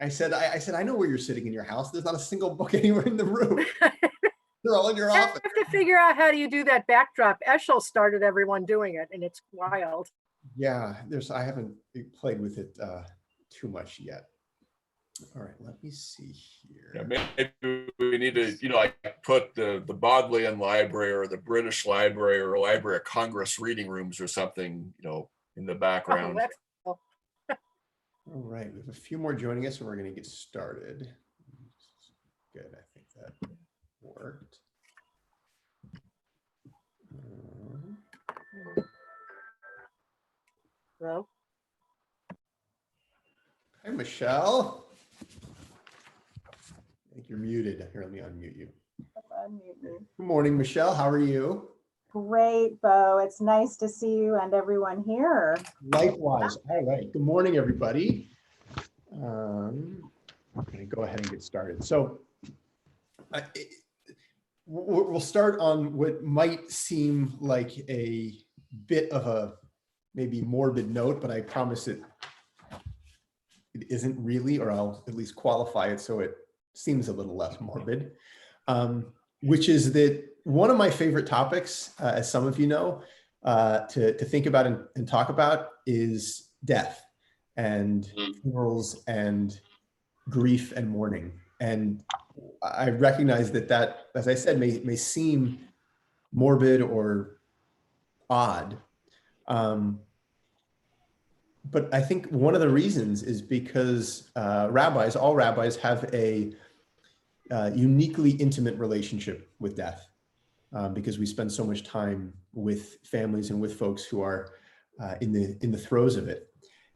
I said, I know where you're sitting in your house. There's not a single book anywhere in the room. They're all in your I office. have to figure out how do you do that backdrop. Eshel started everyone doing it, and it's wild. Yeah, I haven't played with it too much yet. All right, let me see here. Yeah, maybe we need to, like put the Bodleian Library or the British Library or Library of Congress reading rooms or something, in the background. Oh, that's cool. All right, we have a few more joining us, and we're going to get started. Good, I think that worked. Hello? Hi, Michele. I think you're muted. Here, let me unmute you. Unmute me. Good morning, Michele. How are you? Great, Beau. It's nice to see you and everyone here. Likewise. All right. Good morning, everybody. I'm going to go ahead and get started. So we'll start on what might seem like a bit of a maybe morbid note, but I promise it isn't really, or I'll at least qualify it so it seems a little less morbid, which is that one of my favorite topics, as some of you know, to think about and talk about is death and funerals and grief and mourning. And I recognize that, as I said, may seem morbid or odd. But I think one of the reasons is because all rabbis have a uniquely intimate relationship with death, because we spend so much time with families and with folks who are in the throes of it.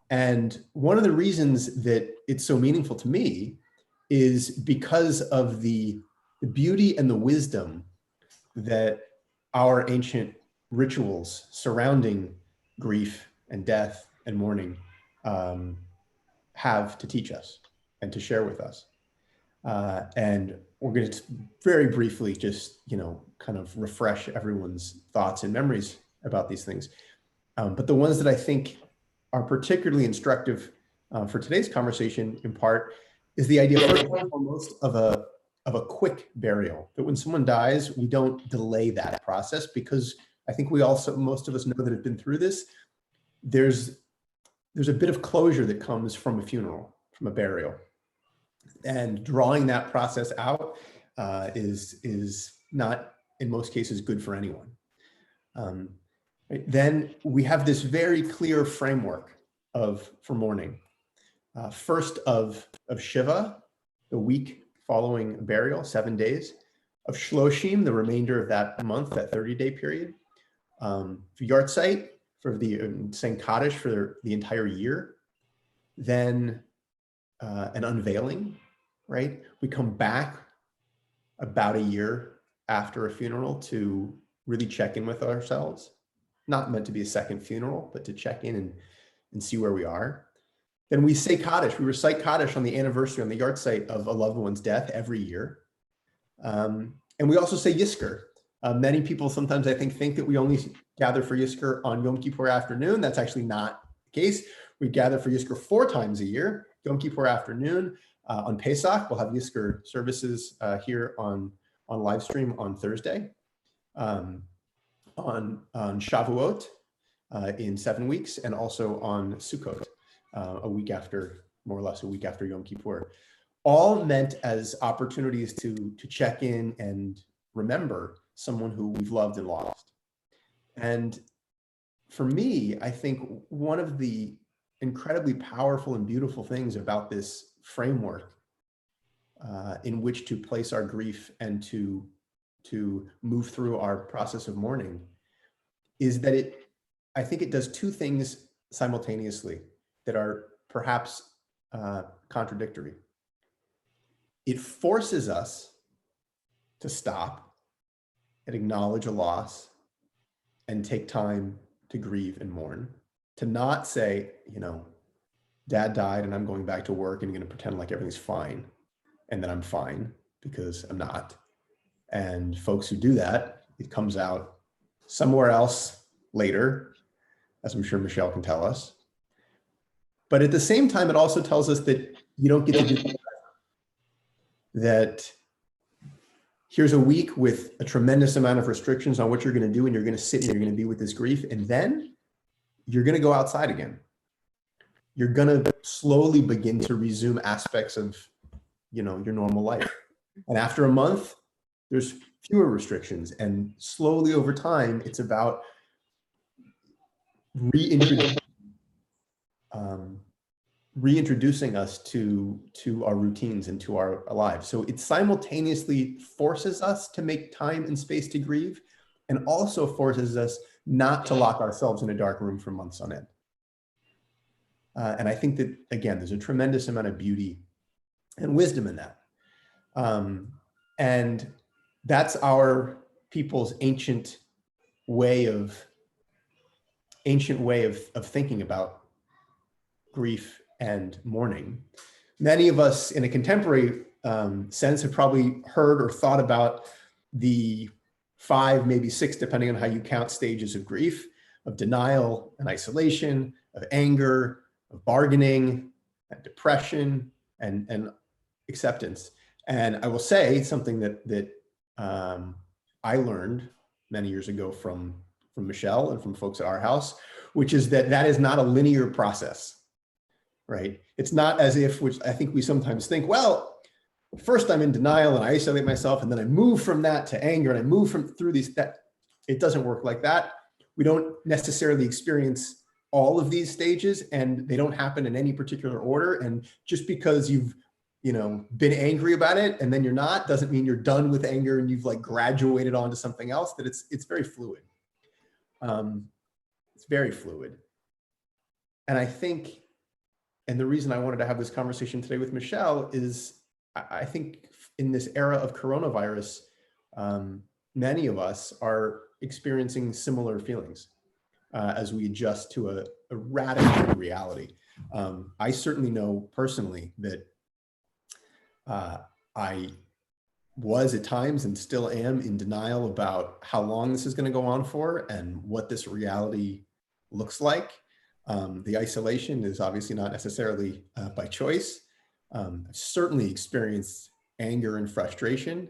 And one of the reasons that it's so meaningful to me is because of the beauty and the wisdom that our ancient rituals surrounding grief and death and mourning have to teach us and to share with us. And we're going to very briefly just, kind of refresh everyone's thoughts and memories about these things. But the ones that I think are particularly instructive for today's conversation, in part, is the idea first and foremost of a quick burial. That when someone dies, we don't delay that process, because I think most of us know that have been through this. There's a bit of closure that comes from a funeral, from a burial. And drawing that process out is not, in most cases, good for anyone. Then we have this very clear framework for mourning. First of Shiva, the week following burial, 7 days. Of Shloshim, the remainder of that month, that 30-day period. For Yartzeit, for saying Kaddish for the entire year. Then an unveiling, right? We come back about a year after a funeral to really check in with ourselves. Not meant to be a second funeral, but to check in and see where we are. Then we say Kaddish. We recite Kaddish on the anniversary, on the Yartzeit of a loved one's death every year. And we also say Yizkor. Many people sometimes, I think that we only gather for Yizkor on Yom Kippur afternoon. That's actually not the case. We gather for Yizkor 4 times a year. Yom Kippur afternoon. On Pesach, we'll have Yizkor services here on live stream on Thursday. On Shavuot in 7 weeks, and also on Sukkot, more or less a week after Yom Kippur. All meant as opportunities to check in and remember someone who we've loved and lost. And for me, I think one of the incredibly powerful and beautiful things about this framework in which to place our grief and to move through our process of mourning is that I think it does 2 things simultaneously that are perhaps contradictory. It forces us to stop and acknowledge a loss and take time to grieve and mourn, to not say, Dad died and I'm going back to work and going to pretend like everything's fine, and then I'm fine, because I'm not. And folks who do that, it comes out somewhere else later, as I'm sure Michele can tell us. But at the same time, it also tells us that you don't get to do that. Here's a week with a tremendous amount of restrictions on what you're going to do, and you're going to sit and you're going to be with this grief, and then you're going to go outside again. You're going to slowly begin to resume aspects of, your normal life. And after a month, there's fewer restrictions, and slowly over time, it's about reintroducing us to our routines and to our lives. So it simultaneously forces us to make time and space to grieve, and also forces us not to lock ourselves in a dark room for months on end. And I think that, again, there's a tremendous amount of beauty and wisdom in that. And that's our people's ancient way of thinking about grief and mourning. Many of us in a contemporary sense have probably heard or thought about the 5, maybe 6, depending on how you count, stages of grief, of denial and isolation, of anger, of bargaining, and depression, and acceptance. And I will say something that I learned many years ago from Michele and from folks at our house, which is that is not a linear process, right? It's not as if, which I think we sometimes think, well, first I'm in denial and I isolate myself, and then I move from that to anger, and I move through that. It doesn't work like that. We don't necessarily experience all of these stages, and they don't happen in any particular order. And just because you've been angry about it and then you're not, doesn't mean you're done with anger and you've like graduated onto something else. That it's very fluid. It's very fluid. And I think, and the reason I wanted to have this conversation today with Michele is I think in this era of coronavirus, many of us are experiencing similar feelings as we adjust to a radical new reality. I certainly know personally that I was at times and still am in denial about how long this is going to go on for and what this reality looks like. The isolation is obviously not necessarily by choice. I've certainly experienced anger and frustration,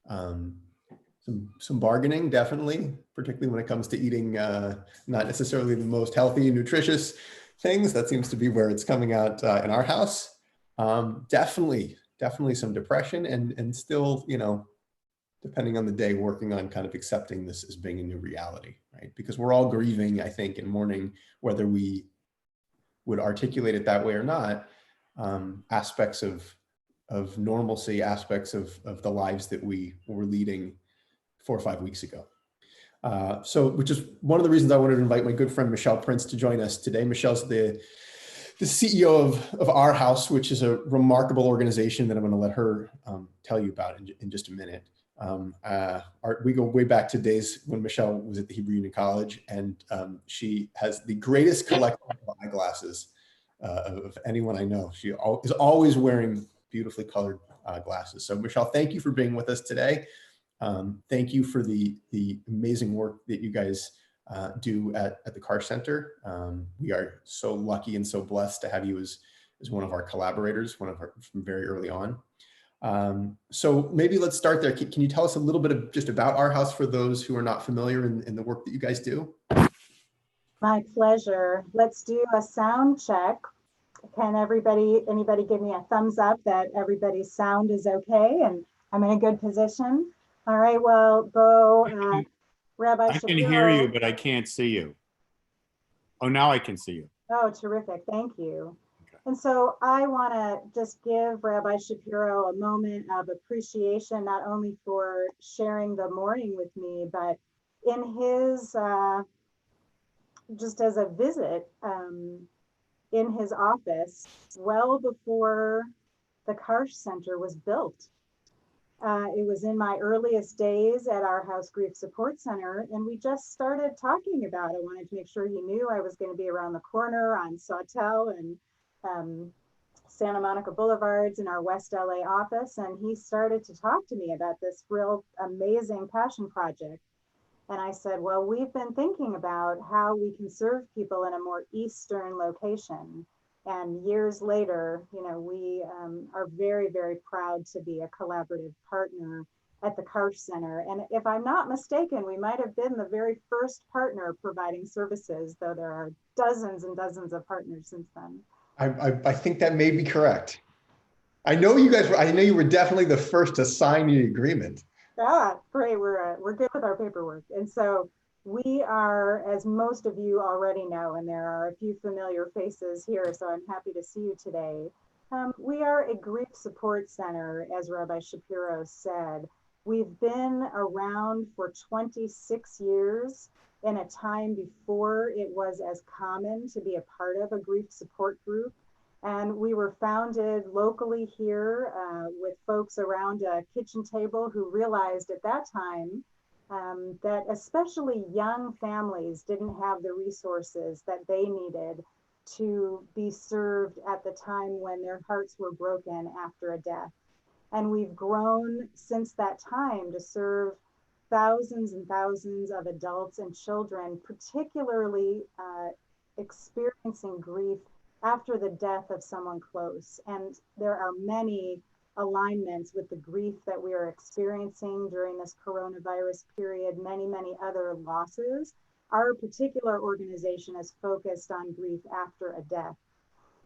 some bargaining, definitely, particularly when it comes to eating not necessarily the most healthy and nutritious things. That seems to be where it's coming out in our house. Definitely some depression, and still, depending on the day, working on kind of accepting this as being a new reality, right? Because we're all grieving, I think, and mourning, whether we would articulate it that way or not, aspects of normalcy, aspects of the lives that we were leading 4 or 5 weeks ago. So, which is one of the reasons I wanted to invite my good friend Michele Prince to join us today. Michele's the CEO of Our House, which is a remarkable organization that I'm going to let her tell you about in just a minute. We go way back to days when Michele was at the Hebrew Union College, and she has the greatest collection of eyeglasses of anyone I know. She is always wearing beautifully colored glasses. So Michele, thank you for being with us today. Thank you for the amazing work that you guys do at the Car Center. We are so lucky and so blessed to have you as one of our collaborators, from very early on. So maybe let's start there. Can you tell us a little bit just about Our House for those who are not familiar in the work that you guys do? My pleasure. Let's do a sound check. Can anybody give me a thumbs up that everybody's sound is okay and I'm in a good position? All right, well, Beau, Rabbi Shapiro. I can hear you, but I can't see you. Oh, now I can see you. Oh, terrific. Thank you. Okay. And so I want to just give Rabbi Shapiro a moment of appreciation, not only for sharing the mourning with me, but in his, just as a visit in his office, well before the Car Center was built. It was in my earliest days at Our House Grief Support Center, and we just started talking about it. I wanted to make sure he knew I was going to be around the corner on Sawtell and Santa Monica Boulevards in our West LA office, and he started to talk to me about this real amazing passion project. And I said, well, we've been thinking about how we can serve people in a more Eastern location. And years later, we are very, very proud to be a collaborative partner at the Karsh Center. And if I'm not mistaken, we might have been the very first partner providing services, though there are dozens and dozens of partners since then. I think that may be correct. I know you guys were, I know you were definitely the first to sign the agreement. Ah, great. We're good with our paperwork. And so we are, as most of you already know, and there are a few familiar faces here, so I'm happy to see you today. We are a grief support center, as Rabbi Shapiro said. We've been around for 26 years, in a time before it was as common to be a part of a grief support group. And we were founded locally here with folks around a kitchen table who realized at that time that especially young families didn't have the resources that they needed to be served at the time when their hearts were broken after a death. And we've grown since that time to serve thousands and thousands of adults and children, particularly experiencing grief after the death of someone close. And there are many alignments with the grief that we are experiencing during this coronavirus period, many, many other losses. Our particular organization is focused on grief after a death.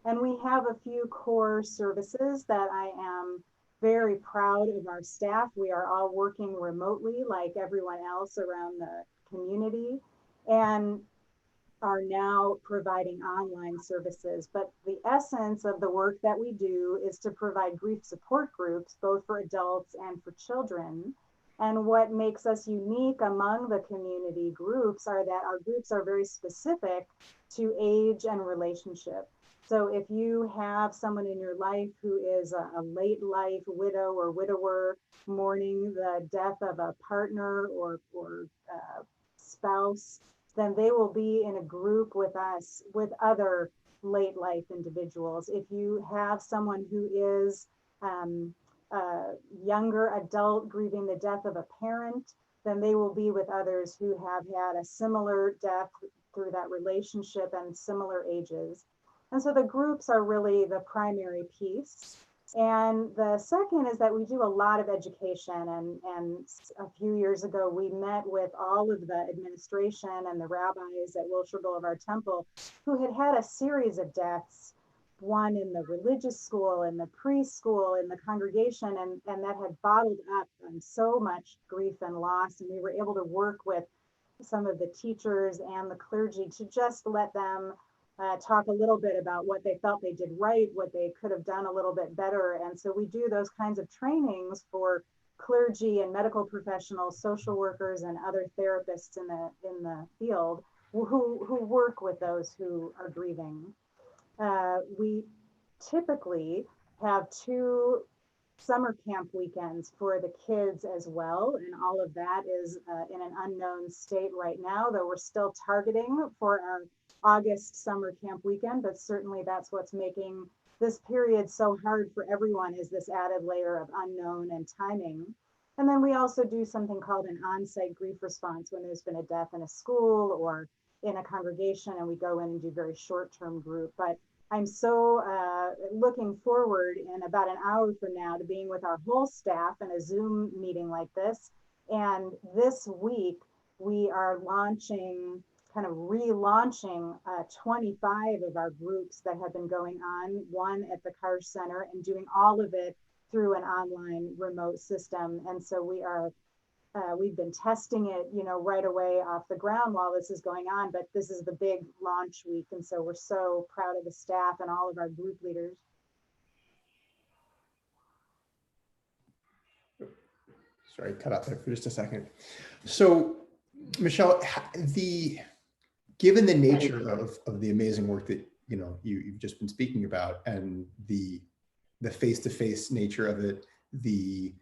And we have a few core services that I am very proud of our staff. We are all working remotely like everyone else around the community, and are now providing online services. But the essence of the work that we do is to provide grief support groups, both for adults and for children. And what makes us unique among the community groups are that our groups are very specific to age and relationship. So if you have someone in your life who is a late life widow or widower mourning the death of a partner or spouse, then they will be in a group with us, with other late life individuals. If you have someone who is a younger adult grieving the death of a parent, then they will be with others who have had a similar death through that relationship and similar ages. And so the groups are really the primary piece. And the second is that we do a lot of education. And a few years ago, we met with all of the administration and the rabbis at Wilshire Boulevard Temple who had had a series of deaths, one in the religious school, in the preschool, in the congregation, and that had bottled up so much grief and loss. And we were able to work with some of the teachers and the clergy to just let them talk a little bit about what they felt they did right, what they could have done a little bit better. And so we do those kinds of trainings for clergy and medical professionals, social workers, and other therapists in the field who work with those who are grieving. We typically have 2 summer camp weekends for the kids as well, and all of that is in an unknown state right now, though we're still targeting for our August summer camp weekend, but certainly that's what's making this period so hard for everyone, is this added layer of unknown and timing. And then we also do something called an on-site grief response when there's been a death in a school or in a congregation, and we go in and do very short-term group. But I'm so looking forward in about an hour from now to being with our whole staff in a Zoom meeting like this. And this week we are relaunching 25 of our groups that have been going on, one at the Karsh Center, and doing all of it through an online remote system. And so we've been testing it, right away off the ground while this is going on, but this is the big launch week. And so we're so proud of the staff and all of our group leaders. Sorry, cut out there for just a second. So Michele, given the nature of the amazing work that you've just been speaking about, and the face-to-face nature of it, the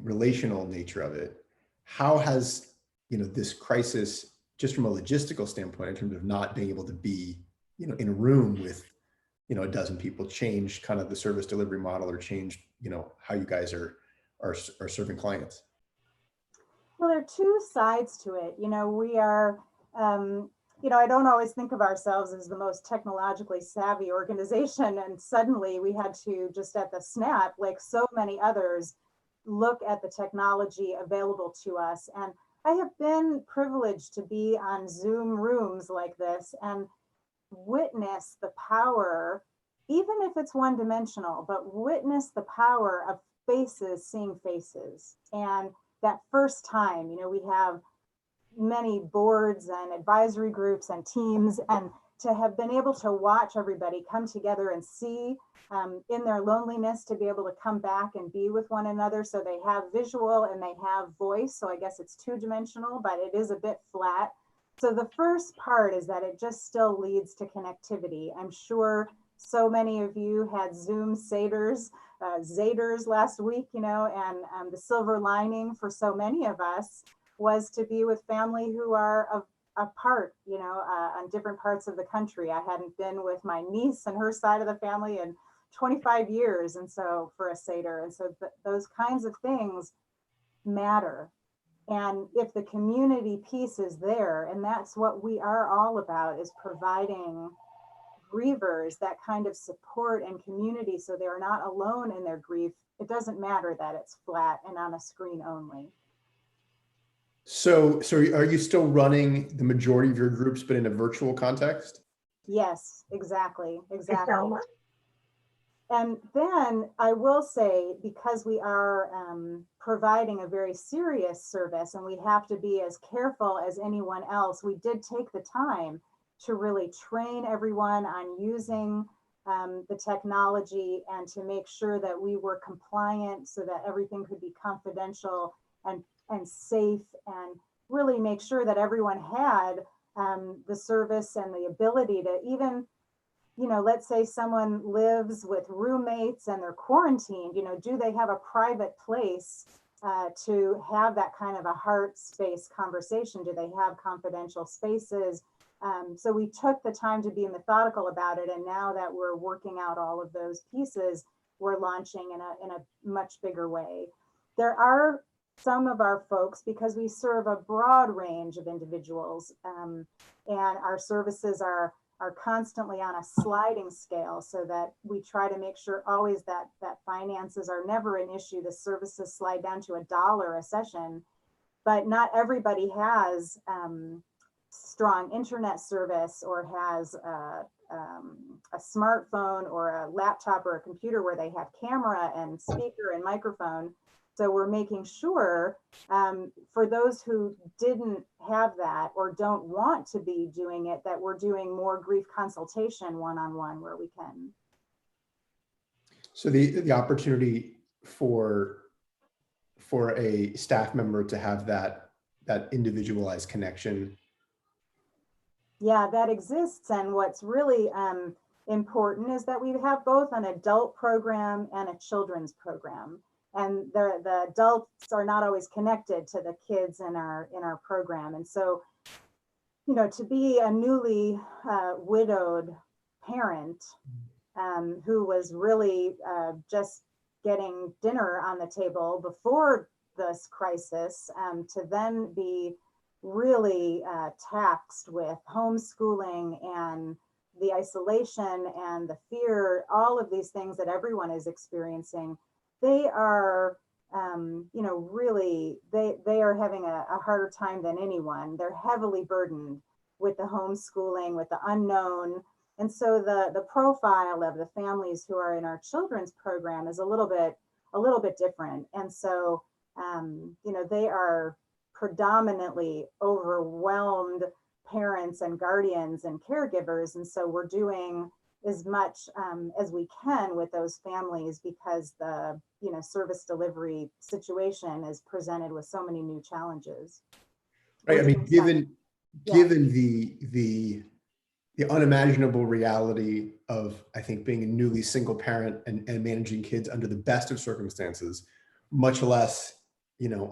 relational nature of it, how has this crisis, just from a logistical standpoint, in terms of not being able to be in a room with a dozen people, changed kind of the service delivery model, or changed how you guys are serving clients? Well, there are 2 sides to it. We are I don't always think of ourselves as the most technologically savvy organization. And suddenly we had to, just at the snap, like so many others, look at the technology available to us. And I have been privileged to be on Zoom rooms like this and witness the power, even if it's one dimensional, but witness the power of faces seeing faces. And that first time, we have many boards and advisory groups and teams, and to have been able to watch everybody come together and see in their loneliness, to be able to come back and be with one another. So they have visual and they have voice. So I guess it's two-dimensional, but it is a bit flat. So the first part is that it just still leads to connectivity. I'm sure so many of you had Zoom Seders, Zaders last week, and the silver lining for so many of us was to be with family who are apart, on different parts of the country. I hadn't been with my niece and her side of the family in 25 years. And so for a Seder, and so those kinds of things matter. And if the community piece is there, and that's what we are all about, is providing grievers that kind of support and community so they're not alone in their grief, it doesn't matter that it's flat and on a screen only. So are you still running the majority of your groups, but in a virtual context? Yes, exactly. And then I will say, because we are providing a very serious service and we have to be as careful as anyone else, we did take the time to really train everyone on using the technology and to make sure that we were compliant so that everything could be confidential and safe, and really make sure that everyone had the service and the ability to even, let's say someone lives with roommates and they're quarantined, do they have a private place to have that kind of a heart space conversation? Do they have confidential spaces? So we took the time to be methodical about it. And now that we're working out all of those pieces, we're launching in a much bigger way. There are some of our folks, because we serve a broad range of individuals, and our services are constantly on a sliding scale, so that we try to make sure always that finances are never an issue. The services slide down to $1 a session, but not everybody has strong internet service or has a smartphone or a laptop or a computer where they have camera and speaker and microphone. So we're making sure for those who didn't have that or don't want to be doing it, that we're doing more grief consultation one-on-one where we can. So the opportunity for a staff member to have that individualized connection. Yeah, that exists. And what's really important is that we have both an adult program and a children's program. And the adults are not always connected to the kids in our program. And so, to be a newly widowed parent who was really just getting dinner on the table before this crisis, to then be really taxed with homeschooling and the isolation and the fear, all of these things that everyone is experiencing, they are, really, they are having a harder time than anyone. They're heavily burdened with the homeschooling, with the unknown. And so the profile of the families who are in our children's program is a little bit different. And so, they are predominantly overwhelmed parents and guardians and caregivers. And so we're doing as much as we can with those families, because the service delivery situation is presented with so many new challenges. Right. I mean, given the unimaginable reality of, I think, being a newly single parent and managing kids under the best of circumstances, much less,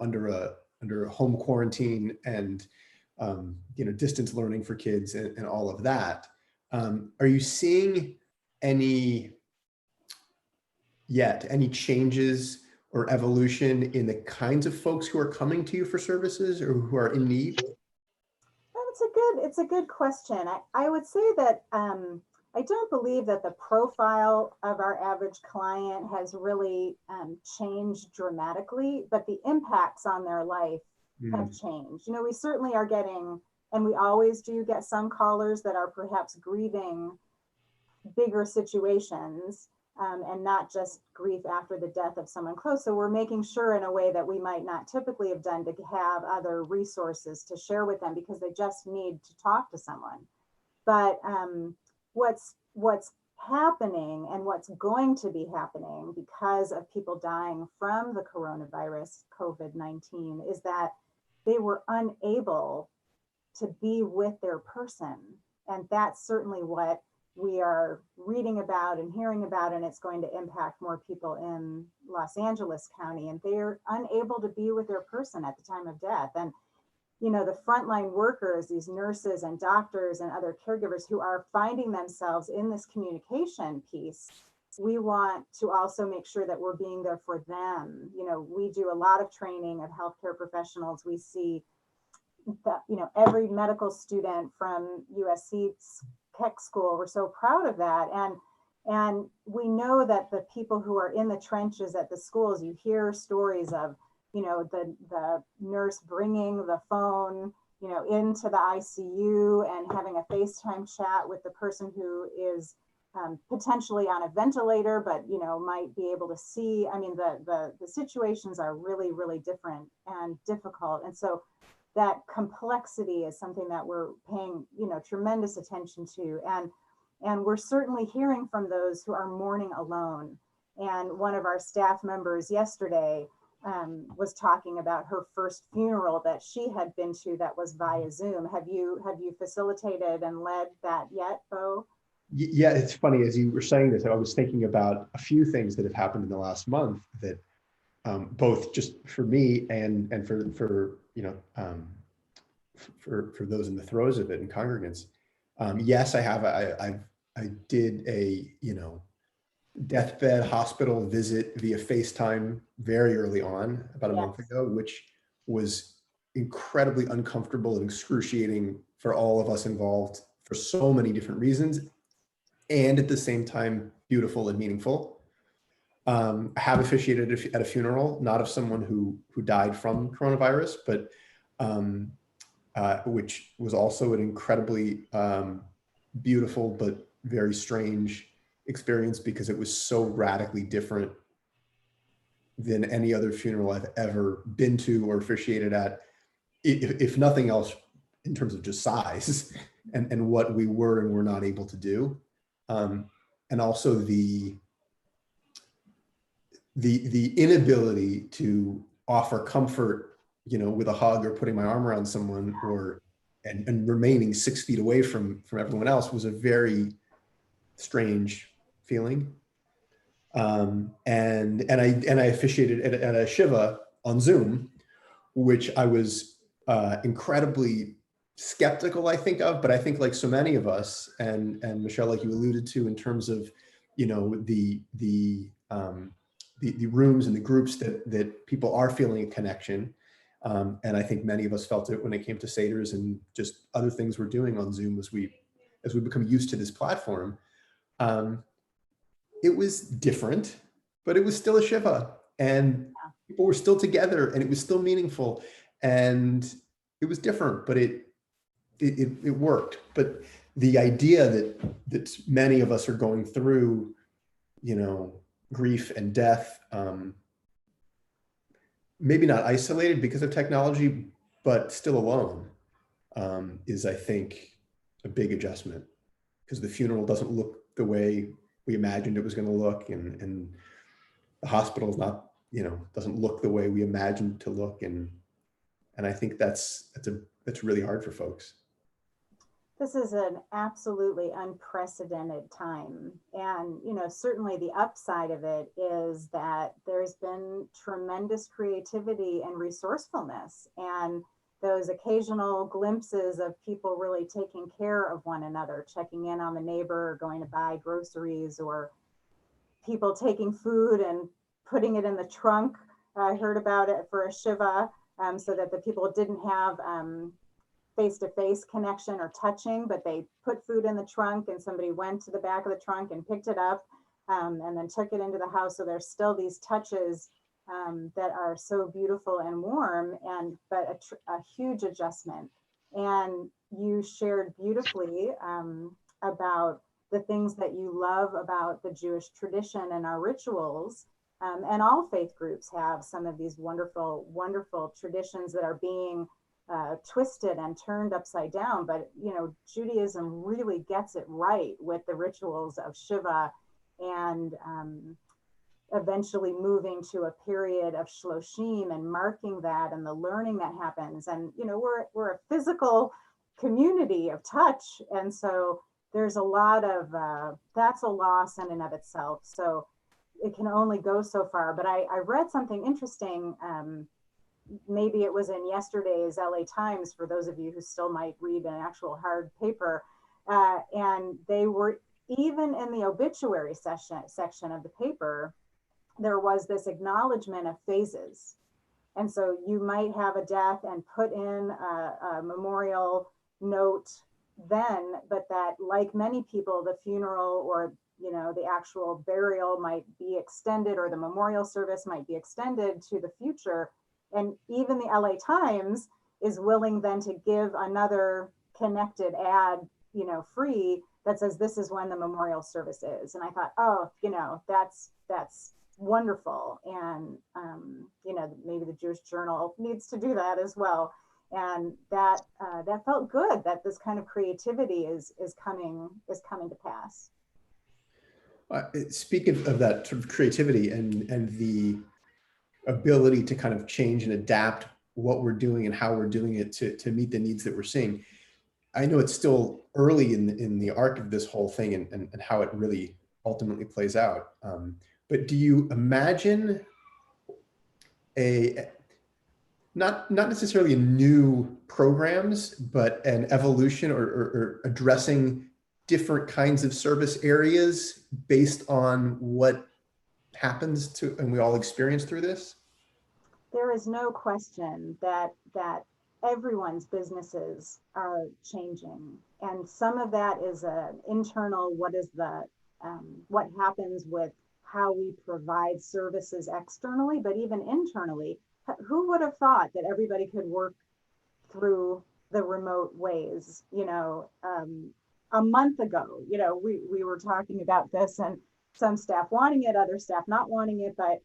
under a home quarantine and distance learning for kids and all of that. Are you seeing any changes or evolution in the kinds of folks who are coming to you for services or who are in need? I It's a good question. I would say that I don't believe that the profile of our average client has really changed dramatically, but the impacts on their life have changed. We certainly are getting, and we always do get some callers that are perhaps grieving bigger situations and not just grief after the death of someone close. So we're making sure in a way that we might not typically have done to have other resources to share with them because they just need to talk to someone. But what's happening and what's going to be happening because of people dying from the coronavirus, COVID-19, is that they were unable to be with their person. And that's certainly what we are reading about and hearing about, and it's going to impact more people in Los Angeles County, and they're unable to be with their person at the time of death. And the frontline workers, these nurses and doctors and other caregivers who are finding themselves in this communication piece, we want to also make sure that we're being there for them. We do a lot of training of healthcare professionals. We see that, every medical student from USC's Tech School, we're so proud of that. And we know that the people who are in the trenches at the schools, you hear stories of, the nurse bringing the phone, into the ICU and having a FaceTime chat with the person who is potentially on a ventilator, but, might be able to see. I mean, the situations are really, really different and difficult. And so that complexity is something that we're paying, tremendous attention to. And we're certainly hearing from those who are mourning alone. And one of our staff members yesterday was talking about her first funeral that she had been to that was via Zoom. Have you facilitated and led that yet, Beau? Yeah, it's funny, as you were saying this, I was thinking about a few things that have happened in the last month that both just for me and for those in the throes of it and congregants. Yes, I have. I did a deathbed hospital visit via FaceTime very early on, about a month ago, which was incredibly uncomfortable and excruciating for all of us involved for so many different reasons, and at the same time beautiful and meaningful. I have officiated at a funeral, not of someone who died from coronavirus, but which was also an incredibly beautiful but very strange experience because it was so radically different than any other funeral I've ever been to or officiated at, if nothing else, in terms of just size and what we were and were not able to do. And also the inability to offer comfort, with a hug or putting my arm around someone and remaining 6 feet away from everyone else was a very strange feeling. And I officiated at a Shiva on Zoom, which I was incredibly skeptical, I think of, but I think like so many of us, and Michele, like you alluded to, in terms of, the rooms and the groups that people are feeling a connection. And I think many of us felt it when it came to Seders and just other things we're doing on Zoom as we become used to this platform. It was different, but it was still a Shiva, and people were still together, and it was still meaningful, and it was different, but it worked. But the idea that many of us are going through, grief and death, maybe not isolated because of technology, but still alone, is, I think, a big adjustment, because the funeral doesn't look the way we imagined it was going to look, and the hospital is not, doesn't look the way we imagined it to look, and I think that's really hard for folks. This is an absolutely unprecedented time. And, certainly the upside of it is that there's been tremendous creativity and resourcefulness, and those occasional glimpses of people really taking care of one another, checking in on the neighbor, going to buy groceries, or people taking food and putting it in the trunk. I heard about it for a Shiva, so that the people didn't have face-to-face connection or touching, but they put food in the trunk and somebody went to the back of the trunk and picked it up and then took it into the house. So there's still these touches that are so beautiful and warm, but a huge adjustment. And you shared beautifully about the things that you love about the Jewish tradition and our rituals. And all faith groups have some of these wonderful, wonderful traditions that are being twisted and turned upside down. But, Judaism really gets it right with the rituals of Shiva and eventually moving to a period of Shloshim and marking that and the learning that happens. And, we're a physical community of touch. And so there's a lot of, that's a loss in and of itself. So it can only go so far. But I read something interesting. Maybe it was in yesterday's LA Times, for those of you who still might read an actual hard paper. And they were, even in the obituary section of the paper, there was this acknowledgement of phases. And so you might have a death and put in a memorial note then, but that, like many people, the funeral or the actual burial might be extended, or the memorial service might be extended to the future. And even the LA Times is willing then to give another connected ad, free, that says this is when the memorial service is. And I thought, oh, that's wonderful. And maybe the Jewish Journal needs to do that as well. And that felt good, that this kind of creativity is coming to pass. Speaking of that sort of creativity and the ability to kind of change and adapt what we're doing and how we're doing it to meet the needs that we're seeing, I know it's still early in the arc of this whole thing and how it really ultimately plays out. But do you imagine not necessarily new programs, but an evolution or addressing different kinds of service areas based on what happens to and we all experience through this? There is no question that everyone's businesses are changing, and some of that is internal. What happens with how we provide services externally, but even internally, who would have thought that everybody could work through the remote ways? A month ago, we were talking about this, and some staff wanting it, other staff not wanting it, but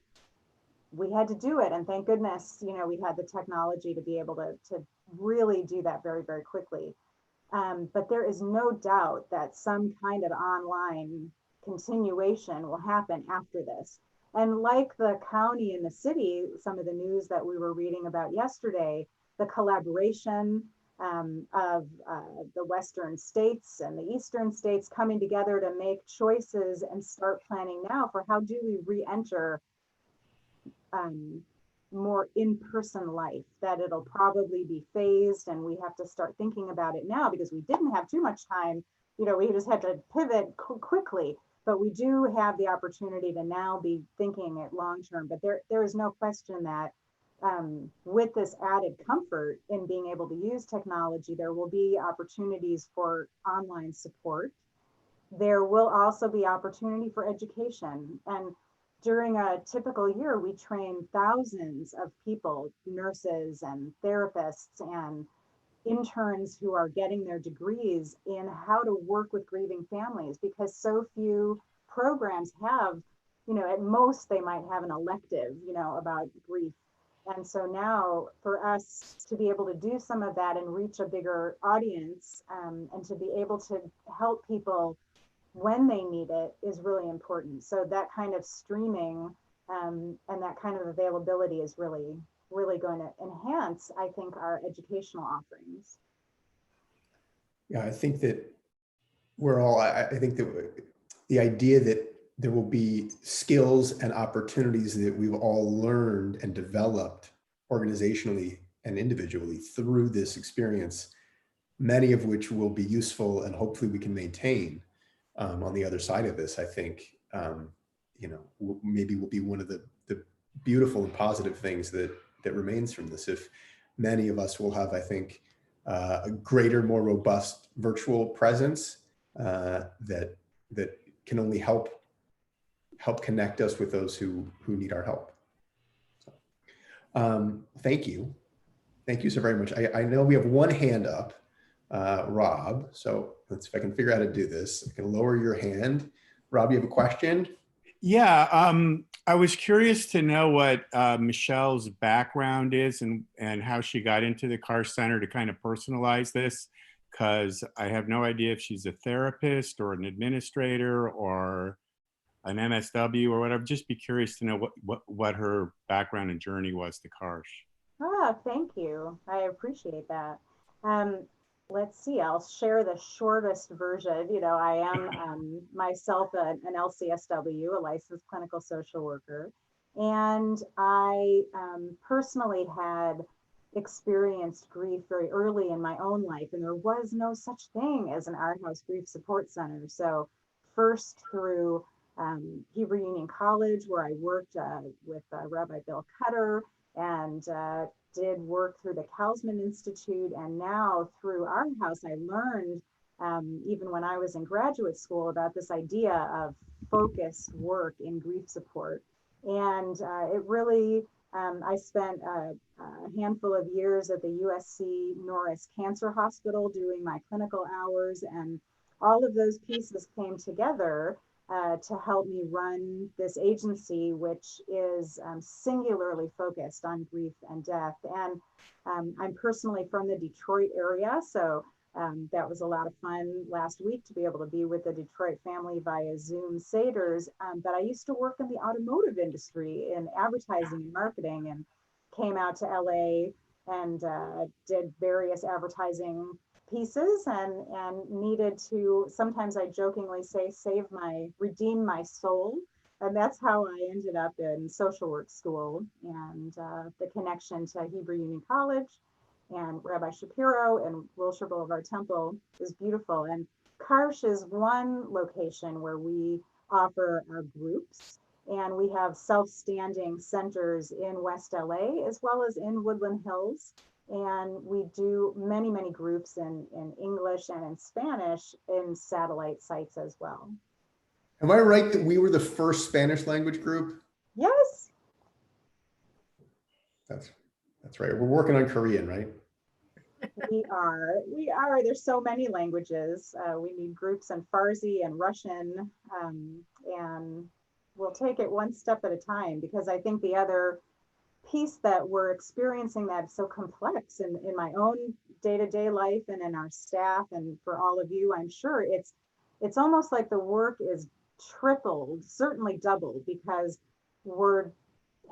we had to do it. And thank goodness, we had the technology to be able to really do that very, very quickly. But there is no doubt that some kind of online continuation will happen after this. And like the county and the city, some of the news that we were reading about yesterday, the collaboration of the Western states and the Eastern states coming together to make choices and start planning now for how do we re-enter more in-person life, that it'll probably be phased, and we have to start thinking about it now because we didn't have too much time. We just had to pivot quickly, but we do have the opportunity to now be thinking it long-term. But there is no question that with this added comfort in being able to use technology, there will be opportunities for online support. There will also be opportunity for education. And during a typical year, we train thousands of people, nurses and therapists and interns who are getting their degrees in how to work with grieving families, because so few programs have, at most they might have an elective, about grief. And so now for us to be able to do some of that and reach a bigger audience and to be able to help people when they need it is really important. So that kind of streaming and that kind of availability is really going to enhance, I think, our educational offerings. Yeah, I think that I think that the idea that there will be skills and opportunities that we've all learned and developed organizationally and individually through this experience, many of which will be useful and hopefully we can maintain on the other side of this, I think, maybe will be one of the beautiful and positive things that remains from this. If many of us will have, I think, a greater, more robust virtual presence that can only help connect us with those who need our help. So, thank you so very much. I know we have one hand up, Rob. So let's see if I can figure out how to do this. I can lower your hand. Rob, you have a question? Yeah, I was curious to know what Michelle's background is and how she got into the Karsh Center to kind of personalize this, because I have no idea if she's a therapist or an administrator or an MSW or whatever. Just be curious to know what her background and journey was to Karsh. Ah, thank you. I appreciate that. Let's see, I'll share the shortest version. You know, I am myself an LCSW, a licensed clinical social worker, and I personally had experienced grief very early in my own life, and there was no such thing as an Our House Grief Support Center. So first through Hebrew Union College, where I worked with Rabbi Beau Shapiro, and did work through the Kaufman Institute, and now through Our House, I learned, even when I was in graduate school, about this idea of focused work in grief support. And it really, I spent a handful of years at the USC Norris Cancer Hospital doing my clinical hours, and all of those pieces came together to help me run this agency, which is singularly focused on grief and death. And I'm personally from the Detroit area, so that was a lot of fun last week to be able to be with the Detroit family via Zoom Seders. But I used to work in the automotive industry in advertising and marketing, and came out to LA and did various advertising pieces and needed to, sometimes I jokingly say, redeem my soul. And that's how I ended up in social work school, and the connection to Hebrew Union College and Rabbi Shapiro and Wilshire Boulevard Temple is beautiful. And Karsh is one location where we offer our groups, and we have self-standing centers in West LA as well as in Woodland Hills. And we do many, many groups in English and in Spanish in satellite sites as well. Am I right that we were the first Spanish language group? Yes. That's right. We're working on Korean, right? We are. There's so many languages. We need groups in Farsi and Russian, and we'll take it one step at a time, because I think the other piece that we're experiencing that's so complex in my own day-to-day life and in our staff, and for all of you, I'm sure it's almost like the work is tripled, certainly doubled, because we're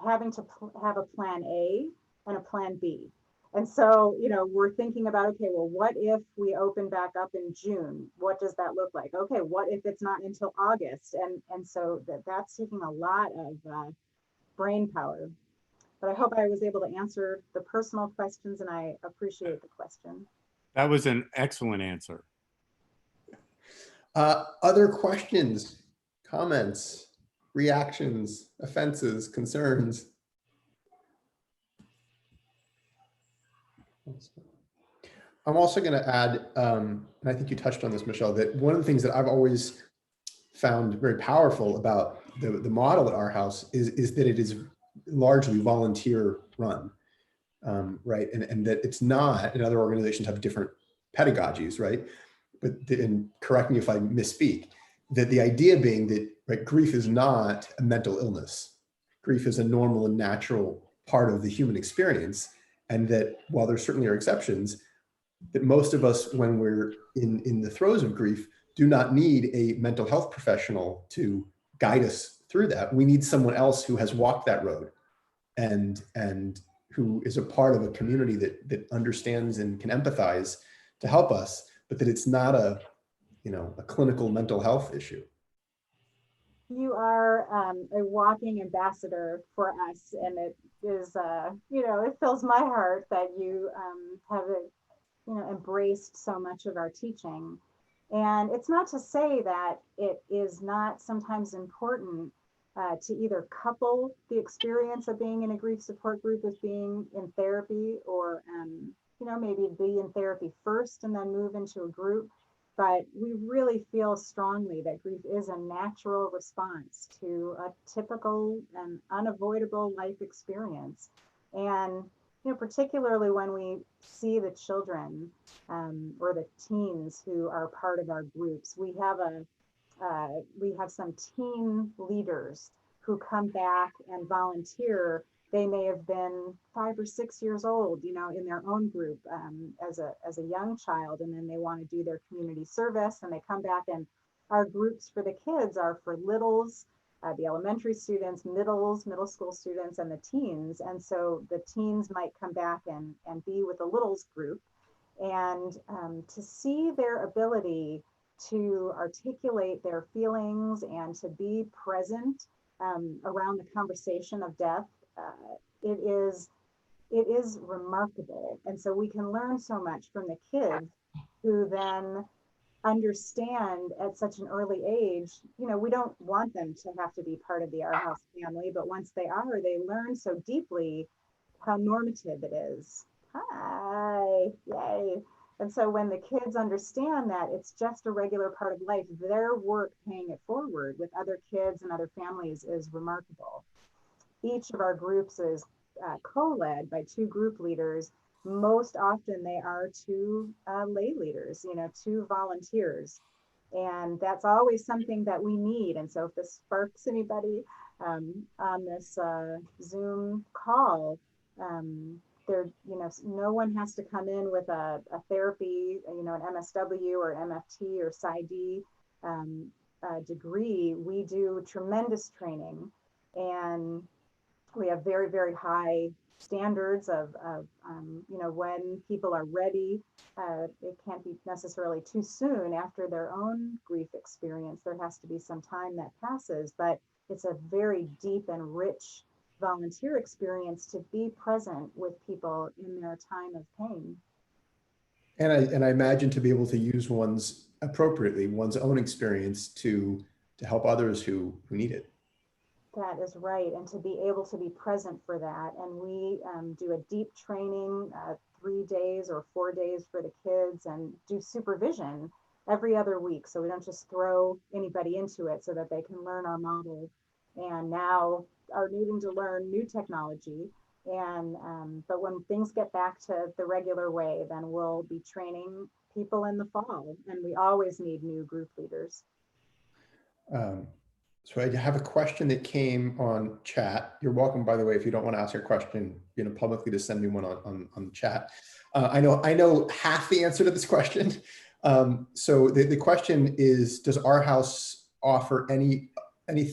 having to have a plan A and a plan B. And so, you know, we're thinking about, okay, well, what if we open back up in June? What does that look like? Okay, what if it's not until August? And so that's taking a lot of brain power. But I hope I was able to answer the personal questions, and I appreciate the question. That was an excellent answer. Other questions, comments, reactions, offenses, concerns? I'm also going to add, and I think you touched on this, Michelle, that one of the things that I've always found very powerful about the model at Our House is that it is largely volunteer run, right? And that it's not, and other organizations have different pedagogies, right? But, and correct me if I misspeak, that the idea being that, right, grief is not a mental illness. Grief is a normal and natural part of the human experience. And that while there certainly are exceptions, that most of us, when we're in the throes of grief, do not need a mental health professional to guide us through that. We need someone else who has walked that road and who is a part of a community that understands and can empathize to help us, but that it's not a clinical mental health issue. You are a walking ambassador for us, and it is, it fills my heart that you have, embraced so much of our teaching. And it's not to say that it is not sometimes important to either couple the experience of being in a grief support group with being in therapy or maybe be in therapy first and then move into a group. But we really feel strongly that grief is a natural response to a typical and unavoidable life experience. And, particularly when we see the children or the teens who are part of our groups, we have some teen leaders who come back and volunteer. They may have been 5 or 6 years old, in their own group as a young child, and then they want to do their community service, and they come back, and our groups for the kids are for littles, the elementary students, middle school students, and the teens. And so the teens might come back and be with the littles group, and to see their ability to articulate their feelings and to be present around the conversation of death, it is remarkable. And so we can learn so much from the kids who then understand at such an early age. We don't want them to have to be part of the Our House family, but once they are, they learn so deeply how normative it is. Hi, yay. And so when the kids understand that it's just a regular part of life, their work paying it forward with other kids and other families is remarkable. Each of our groups is co-led by 2 group leaders. Most often they are 2 lay leaders, 2 volunteers. And that's always something that we need. And so if this sparks anybody on this Zoom call, no one has to come in with a therapy, an MSW or MFT or PsyD degree. We do tremendous training, and we have very, very high standards of when people are ready. It can't be necessarily too soon after their own grief experience. There has to be some time that passes, but it's a very deep and rich volunteer experience to be present with people in their time of pain. And I imagine to be able to use one's own experience to help others who need it. That is right. And to be able to be present for that. And we do a deep training, 3 days or 4 days for the kids, and do supervision every other week. So we don't just throw anybody into it, so that they can learn our model, and now are needing to learn new technology. And but when things get back to the regular way, then we'll be training people in the fall, and we always need new group leaders. So I have a question that came on chat. You're welcome, by the way, if you don't want to ask your question, publicly, to send me one on the chat. I know half the answer to this question. So the question is, does Our House offer any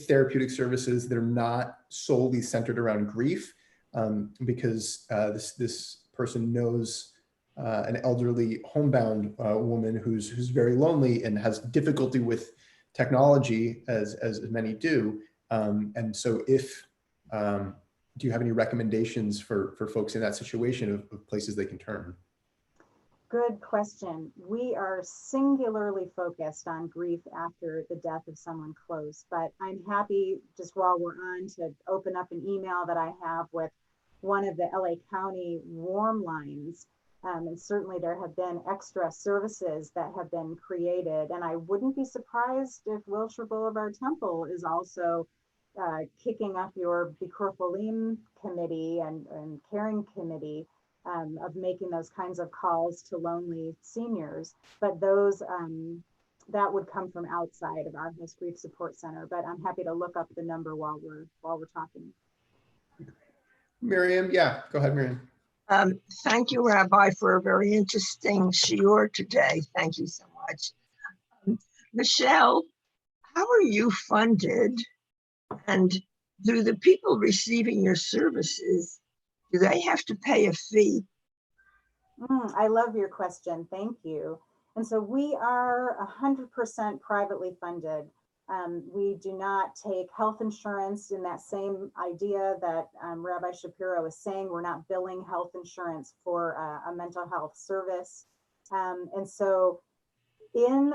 therapeutic services that are not solely centered around grief? Because this person knows an elderly homebound woman who's very lonely and has difficulty with technology, as many do. And so do you have any recommendations for folks in that situation of places they can turn? Good question. We are singularly focused on grief after the death of someone close, but I'm happy, just while we're on, to open up an email that I have with one of the LA County warm lines. And certainly there have been extra services that have been created. And I wouldn't be surprised if Wilshire Boulevard Temple is also kicking up your Bikur Cholim committee and caring committee of making those kinds of calls to lonely seniors. But those, that would come from outside of Our House Grief Support Center. But I'm happy to look up the number while we're talking. Miriam, yeah, go ahead, Miriam. Thank you, Rabbi, for a very interesting shiur today. Thank you so much. Michele, how are you funded? And do the people receiving your services, do they have to pay a fee? I love your question. Thank you. And so we are 100% privately funded. We do not take health insurance, in that same idea that Rabbi Shapiro is saying. We're not billing health insurance for a mental health service. And so in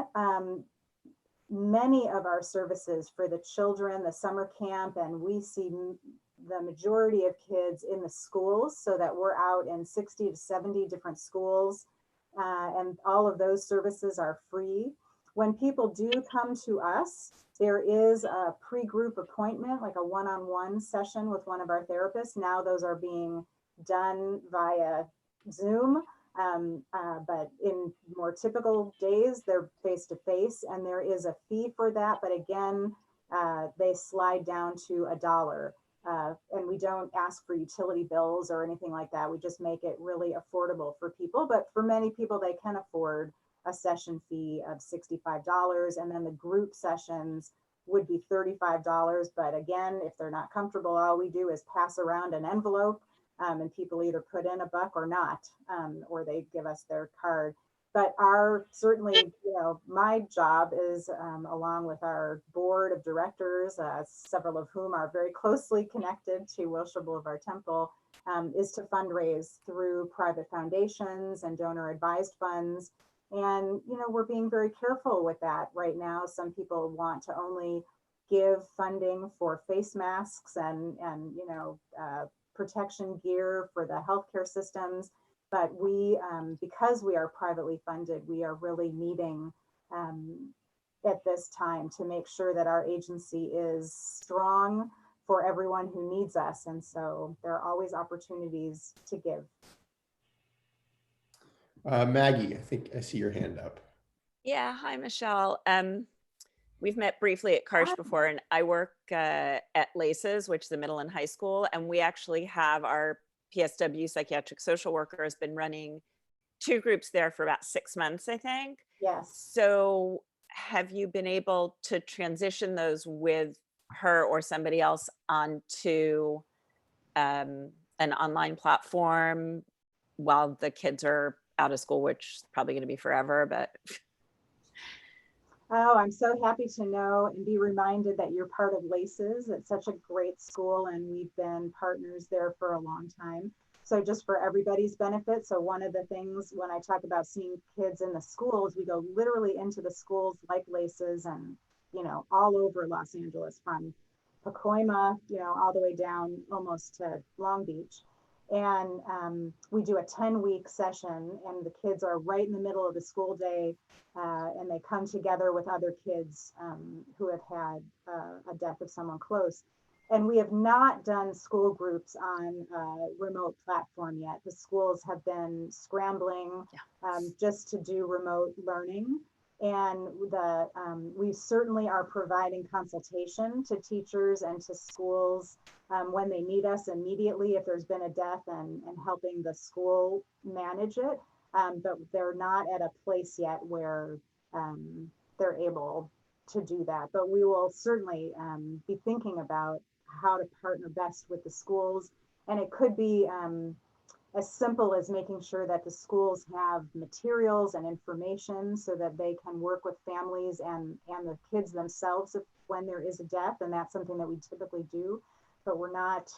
many of our services for the children, the summer camp, and we see the majority of kids in the schools, so that we're out in 60 to 70 different schools, and all of those services are free. When people do come to us, there is a pre-group appointment, like a one-on-one session with one of our therapists. Now those are being done via Zoom, but in more typical days, they're face-to-face, and there is a fee for that. But again, they slide down to $1. And we don't ask for utility bills or anything like that. We just make it really affordable for people. But for many people, they can afford a session fee of $65. And then the group sessions would be $35. But again, if they're not comfortable, all we do is pass around an envelope, and people either put in $1 or not, or they give us their card. But certainly, my job is, along with our board of directors, several of whom are very closely connected to Wilshire Boulevard Temple, is to fundraise through private foundations and donor advised funds. And, we're being very careful with that right now. Some people want to only give funding for face masks and protection gear for the healthcare systems. But we, because we are privately funded, we are really needing at this time to make sure that our agency is strong for everyone who needs us. And so there are always opportunities to give. Maggie, I think I see your hand up. Yeah, hi, Michelle. We've met briefly at Karsh before, and I work at LACES, which is the middle and high school, and we actually have our PSW psychiatric social worker has been running 2 groups there for about 6 months, I think. Yes. So have you been able to transition those with her or somebody else onto an online platform while the kids are out of school, which is probably going to be forever, but... Oh, I'm so happy to know and be reminded that you're part of LACES. It's such a great school, and we've been partners there for a long time. So just for everybody's benefit, so one of the things when I talk about seeing kids in the schools, we go literally into the schools like LACES and, all over Los Angeles, from Pacoima, all the way down almost to Long Beach. And we do a 10-week session, and the kids are right in the middle of the school day, and they come together with other kids who have had a death of someone close. And we have not done school groups on a remote platform yet. The schools have been scrambling just to do remote learning. And we certainly are providing consultation to teachers and to schools when they need us immediately if there's been a death, and helping the school manage it. But they're not at a place yet where they're able to do that. But we will certainly be thinking about how to partner best with the schools. And it could be as simple as making sure that the schools have materials and information so that they can work with families and the kids themselves when there is a death. And that's something that we typically do, but we're not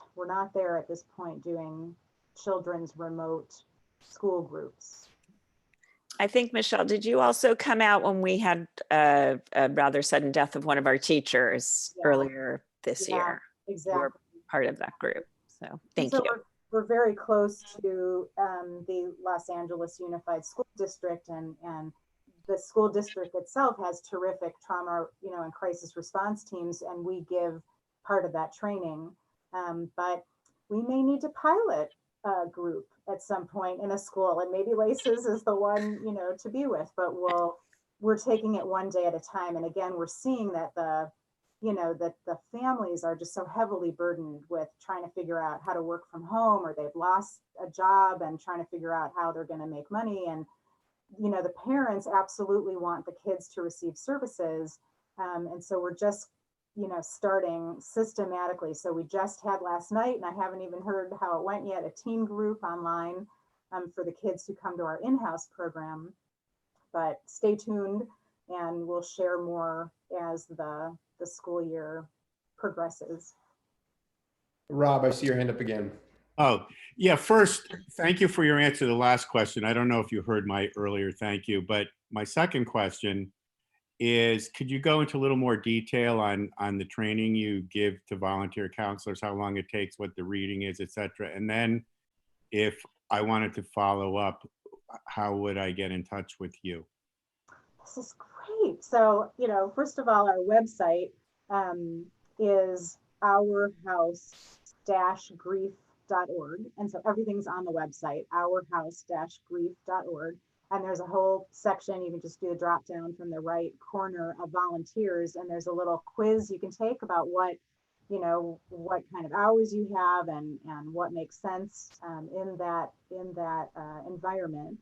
there at this point doing children's remote school groups. I think, Michelle, did you also come out when we had a rather sudden death of one of our teachers earlier this year? Exactly. You were part of that group. So thank you. We're very close to the Los Angeles Unified School District, and the school district itself has terrific trauma, and crisis response teams, and we give part of that training. But we may need to pilot a group at some point in a school, and maybe LACES is the one, to be with, but we're taking it one day at a time. And again, we're seeing that the families are just so heavily burdened with trying to figure out how to work from home, or they've lost a job and trying to figure out how they're going to make money. And, the parents absolutely want the kids to receive services. And so we're just, starting systematically. So we just had last night, and I haven't even heard how it went yet, a teen group online for the kids who come to our in-house program. But stay tuned, and we'll share more as the school year progresses. Rob, I see your hand up again. Oh, yeah. First, thank you for your answer to the last question. I don't know if you heard my earlier thank you, but my second question is, could you go into a little more detail on the training you give to volunteer counselors, how long it takes, what the reading is, et cetera? And then if I wanted to follow up, how would I get in touch with you? This is great. So, first of all, our website is ourhouse-grief.org. And so everything's on the website, ourhouse-grief.org. And there's a whole section, you can just do the drop down from the right corner of volunteers. And there's a little quiz you can take about what kind of hours you have and what makes sense in that environment.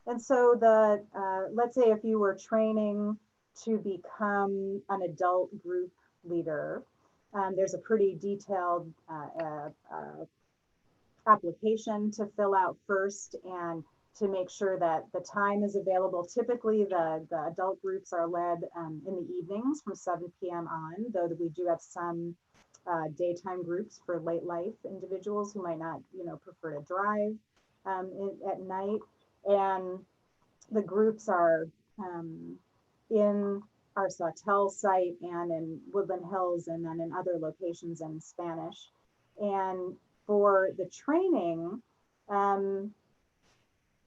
And so let's say if you were training to become an adult group leader, there's a pretty detailed application to fill out first and to make sure that the time is available. Typically, the adult groups are led in the evenings from 7 p.m. on, though we do have some daytime groups for late life individuals who might not, prefer to drive at night. And the groups are in our Sawtell site and in Woodland Hills and then in other locations in Spanish. And for the training,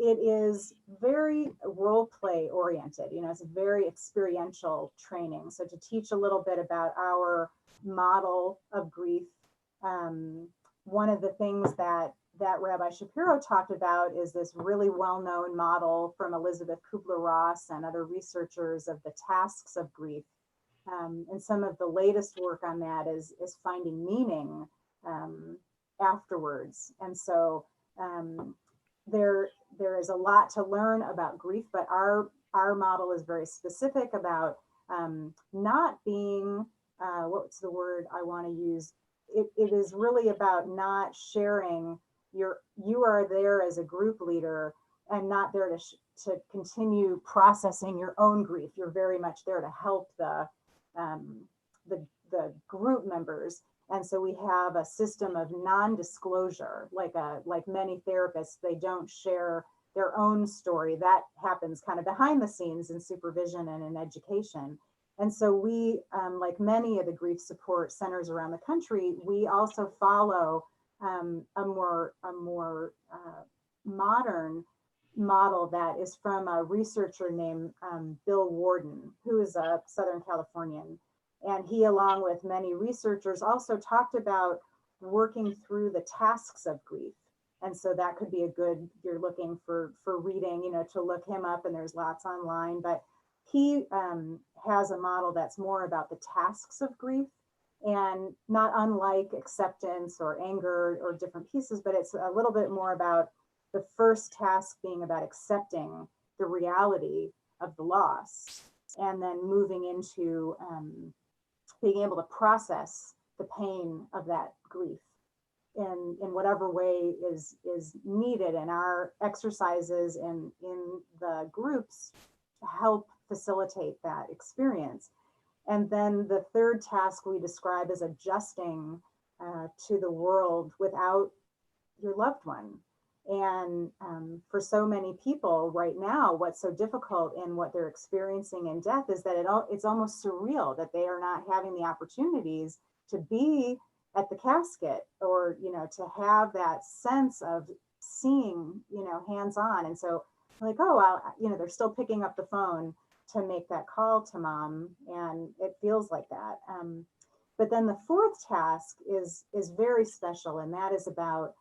it is very role play oriented. It's a very experiential training. So to teach a little bit about our model of grief, one of the things that Rabbi Shapiro talked about is this really well-known model from Elizabeth Kubler-Ross and other researchers of the tasks of grief. And some of the latest work on that is finding meaning afterwards. And so there is a lot to learn about grief, but our model is very specific about not being, what's the word I want to use? It is really about not sharing you are there as a group leader and not there to continue processing your own grief. You're very much there to help the group members. And so we have a system of non-disclosure, like many therapists, they don't share their own story. That happens kind of behind the scenes in supervision and in education. And so we, like many of the grief support centers around the country, we also follow a more modern model that is from a researcher named Bill Warden, who is a Southern Californian. And he, along with many researchers, also talked about working through the tasks of grief. And so that could be you're looking for reading, to look him up, and there's lots online, but he has a model that's more about the tasks of grief, and not unlike acceptance or anger or different pieces, but it's a little bit more about the first task being about accepting the reality of the loss, and then moving into being able to process the pain of that grief in whatever way is needed. And our exercises in the groups help facilitate that experience. And then the third task we describe as adjusting to the world without your loved one. And for so many people right now, what's so difficult in what they're experiencing in death is that it's almost surreal that they are not having the opportunities to be at the casket, or, to have that sense of seeing, hands-on. And so like, oh, well, they're still picking up the phone to make that call to mom, and it feels like that. But then the fourth task is very special, and that is about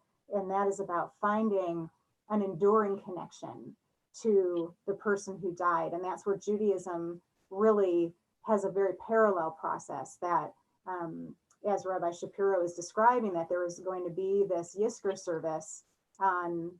finding an enduring connection to the person who died. And that's where Judaism really has a very parallel process that, as Rabbi Shapiro is describing, that there is going to be this Yizkor service on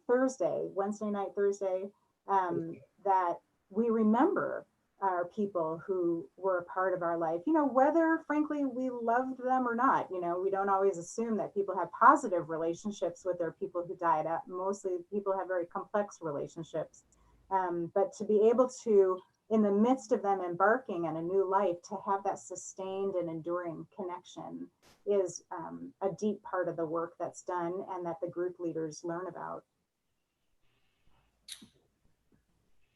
Thursday, Wednesday night, Thursday, that we remember our people who were a part of our life, whether frankly we loved them or not. We don't always assume that people have positive relationships with their people who died. Mostly people have very complex relationships. But to be able to, in the midst of them embarking on a new life, to have that sustained and enduring connection is a deep part of the work that's done and that the group leaders learn about.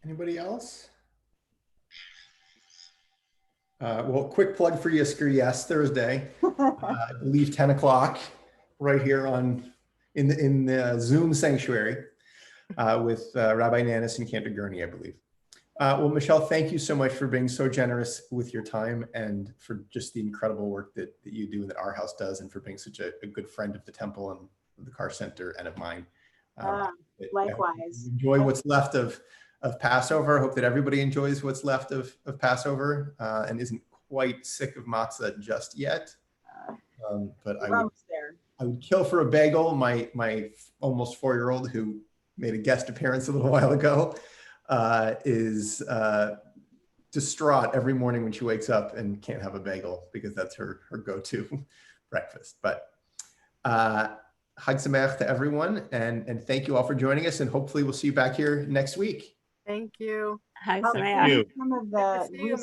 Anybody else? Well, quick plug for Yisker. Yes, Thursday, I believe 10 o'clock, right here in the Zoom sanctuary with Rabbi Nanis and Cantor Gurney, I believe. Well, Michele, thank you so much for being so generous with your time and for just the incredible work that you do and that our house does, and for being such a good friend of the temple and the Car Center and of mine. Likewise. Enjoy what's left of Passover. I hope that everybody enjoys what's left of Passover and isn't quite sick of matzah just yet. But I would kill for a bagel. My almost 4-year-old, who made a guest appearance a little while ago, is distraught every morning when she wakes up and can't have a bagel because that's her go-to breakfast. But Chag Sameach to everyone, and thank you all for joining us, and hopefully we'll see you back here next week. Thank you. Hi, I'll Samaya. send some of Good to see you, the